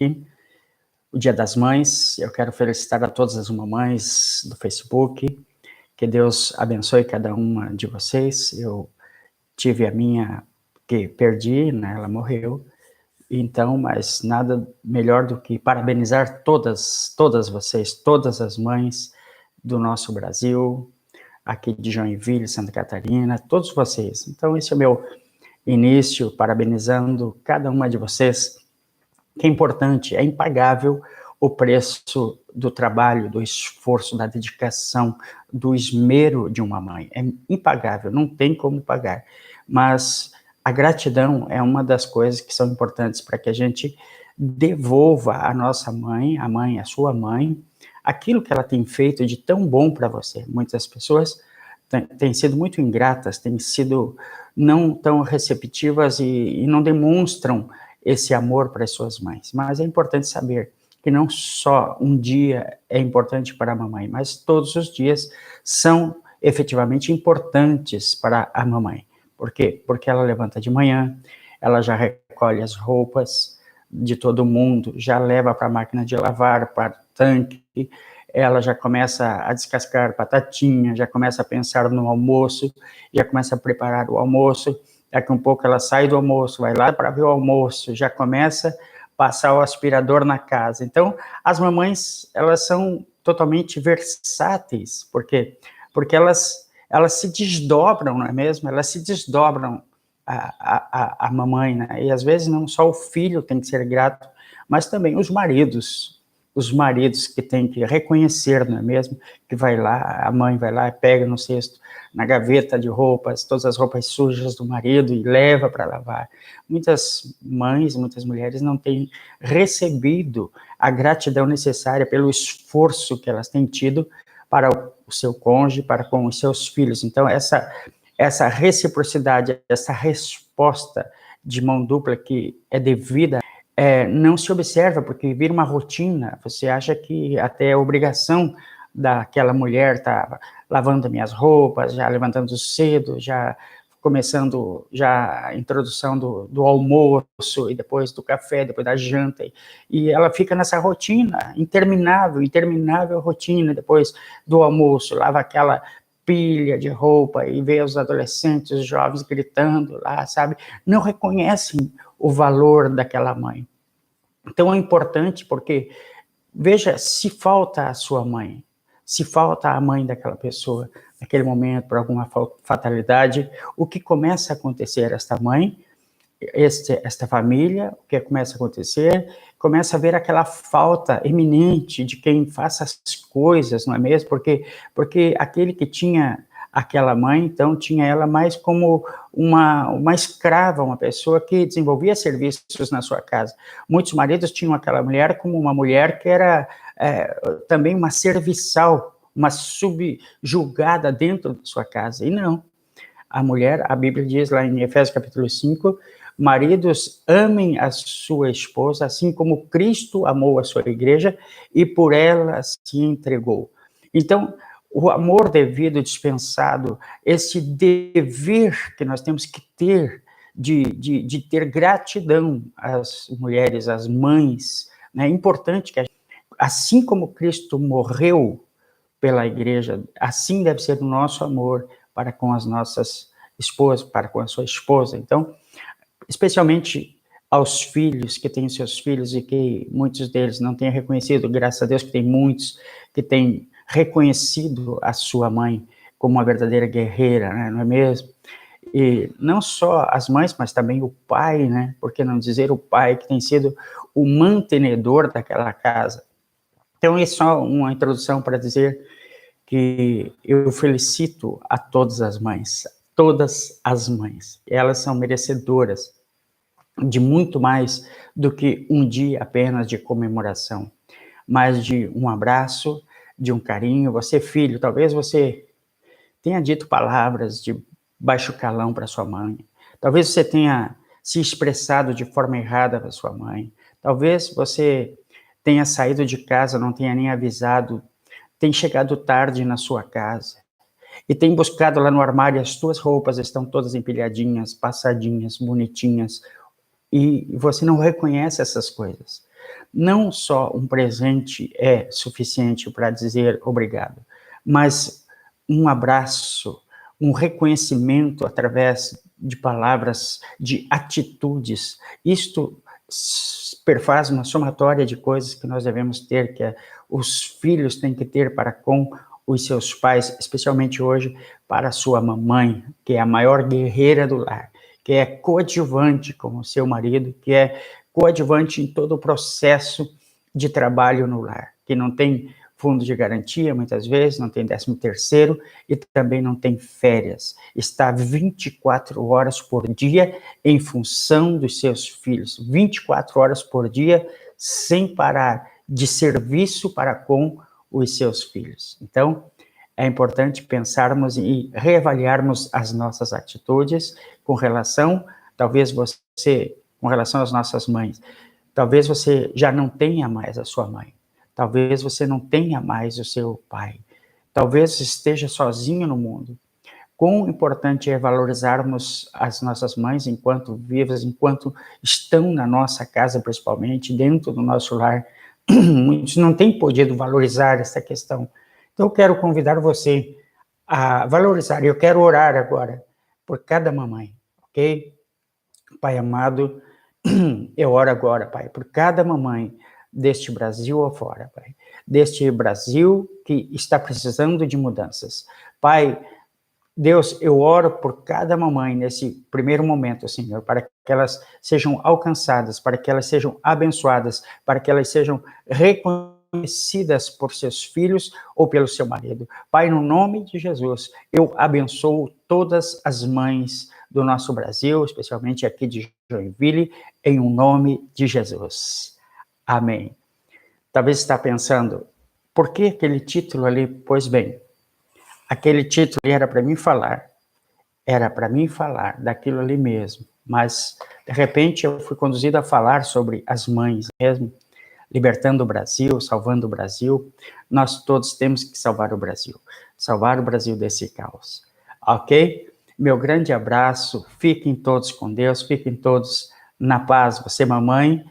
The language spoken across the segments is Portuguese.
aqui, o Dia das Mães. Eu quero felicitar a todas as mamães do Facebook, que Deus abençoe cada uma de vocês. Eu tive a minha, que perdi, né, ela morreu, então, mas nada melhor do que parabenizar todas vocês, todas as mães do nosso Brasil, aqui de Joinville, Santa Catarina, todos vocês. Então, esse é o meu início, parabenizando cada uma de vocês, que é importante, é impagável o preço do trabalho, do esforço, da dedicação, do esmero de uma mãe. É impagável, não tem como pagar. Mas a gratidão é uma das coisas que são importantes para que a gente devolva à nossa mãe, a sua mãe, aquilo que ela tem feito de tão bom para você. Muitas pessoas têm sido muito ingratas, têm sido não tão receptivas e não demonstram esse amor para as suas mães. Mas é importante saber que não só um dia é importante para a mamãe, mas todos os dias são efetivamente importantes para a mamãe. Por quê? Porque ela levanta de manhã, ela já recolhe as roupas de todo mundo, já leva para a máquina de lavar, para o tanque, ela já começa a descascar batatinha, já começa a pensar no almoço, já começa a preparar o almoço. Daqui um pouco ela sai do almoço, vai lá para ver o almoço, já começa a passar o aspirador na casa. Então, as mamães, elas são totalmente versáteis, porque elas se desdobram, não é mesmo? Elas se desdobram a mamãe, né? E às vezes não só o filho tem que ser grato, mas também os maridos que têm que reconhecer, não é mesmo? Que vai lá, a mãe vai lá, pega no cesto, na gaveta de roupas, todas as roupas sujas do marido e leva para lavar. Muitas mães, muitas mulheres não têm recebido a gratidão necessária pelo esforço que elas têm tido para o seu cônjuge, para com os seus filhos. Então, essa reciprocidade, essa resposta de mão dupla que é devida, não se observa, porque vira uma rotina. Você acha que até é obrigação daquela mulher estar lavando minhas roupas, já levantando cedo, já começando já a introdução do almoço, e depois do café, depois da janta, e ela fica nessa rotina, interminável rotina. Depois do almoço, lava aquela pilha de roupa e vê os adolescentes, os jovens gritando lá, sabe? Não reconhecem o valor daquela mãe. Então é importante porque, veja, se falta a sua mãe, se falta a mãe daquela pessoa, naquele momento, por alguma fatalidade, o que começa a acontecer? Esta mãe, esta família, o que começa a acontecer? Começa a ver aquela falta eminente de quem faça as coisas, não é mesmo? Porque aquele que tinha aquela mãe, então, tinha ela mais como uma escrava, uma pessoa que desenvolvia serviços na sua casa. Muitos maridos tinham aquela mulher como uma mulher que era também uma serviçal, uma subjugada dentro da sua casa. E não. A mulher, a Bíblia diz lá em Efésios capítulo 5, maridos, amem a sua esposa, assim como Cristo amou a sua igreja e por ela se entregou. Então, o amor devido, dispensado, esse dever que nós temos que ter de ter gratidão às mulheres, às mães, né? É importante que, assim como Cristo morreu pela igreja, assim deve ser o nosso amor para com as nossas esposas, para com a sua esposa. Então, especialmente aos filhos que têm seus filhos e que muitos deles não têm reconhecido, graças a Deus que tem muitos que têm reconhecido a sua mãe como uma verdadeira guerreira, né? Não é mesmo? E não só as mães, mas também o pai, né? Por que não dizer o pai, que tem sido o mantenedor daquela casa. Então, é só uma introdução para dizer que eu felicito a todas as mães, todas as mães. Elas são merecedoras de muito mais do que um dia apenas de comemoração, mas de um abraço, de um carinho. Você, filho, talvez você tenha dito palavras de baixo calão para sua mãe, talvez você tenha se expressado de forma errada para sua mãe, talvez você tenha saído de casa, não tenha nem avisado, tem chegado tarde na sua casa e tem buscado lá no armário, as tuas roupas estão todas empilhadinhas, passadinhas, bonitinhas, e você não reconhece essas coisas. Não só um presente é suficiente para dizer obrigado, mas um abraço, um reconhecimento através de palavras, de atitudes. Isto perfaz uma somatória de coisas que nós devemos ter, que os filhos têm que ter para com os seus pais, especialmente hoje para a sua mamãe, que é a maior guerreira do lar, que é coadjuvante como seu marido, que é coadjuvante em todo o processo de trabalho no lar, que não tem fundo de garantia, muitas vezes, não tem 13º e também não tem férias. Está 24 horas por dia em função dos seus filhos, 24 horas por dia, sem parar, de serviço para com os seus filhos. Então, é importante pensarmos e reavaliarmos as nossas atitudes com relação, talvez você, com relação às nossas mães, talvez você já não tenha mais a sua mãe, talvez você não tenha mais o seu pai, talvez esteja sozinho no mundo. Quão importante é valorizarmos as nossas mães enquanto vivas, enquanto estão na nossa casa, principalmente, dentro do nosso lar. Muitos não têm podido valorizar essa questão. Então, eu quero convidar você a valorizar, eu quero orar agora por cada mamãe, ok? Pai amado, eu oro agora, Pai, por cada mamãe deste Brasil afora, Pai, deste Brasil que está precisando de mudanças. Pai, Deus, eu oro por cada mamãe nesse primeiro momento, Senhor, para que elas sejam alcançadas, para que elas sejam abençoadas, para que elas sejam reconhecidas por seus filhos ou pelo seu marido. Pai, no nome de Jesus, eu abençoo todas as mães do nosso Brasil, especialmente aqui de Joinville, em um nome de Jesus. Amém. Talvez você está pensando, por que aquele título ali? Pois bem, aquele título era para mim falar daquilo ali mesmo, mas de repente eu fui conduzido a falar sobre as mães mesmo, libertando o Brasil, salvando o Brasil. Nós todos temos que salvar o Brasil desse caos, ok? Meu grande abraço, fiquem todos com Deus, fiquem todos na paz. Você, mamãe,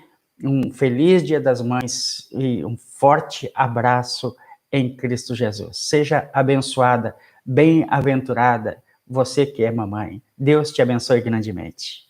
um feliz Dia das Mães e um forte abraço em Cristo Jesus. Seja abençoada, bem-aventurada, você que é mamãe. Deus te abençoe grandemente.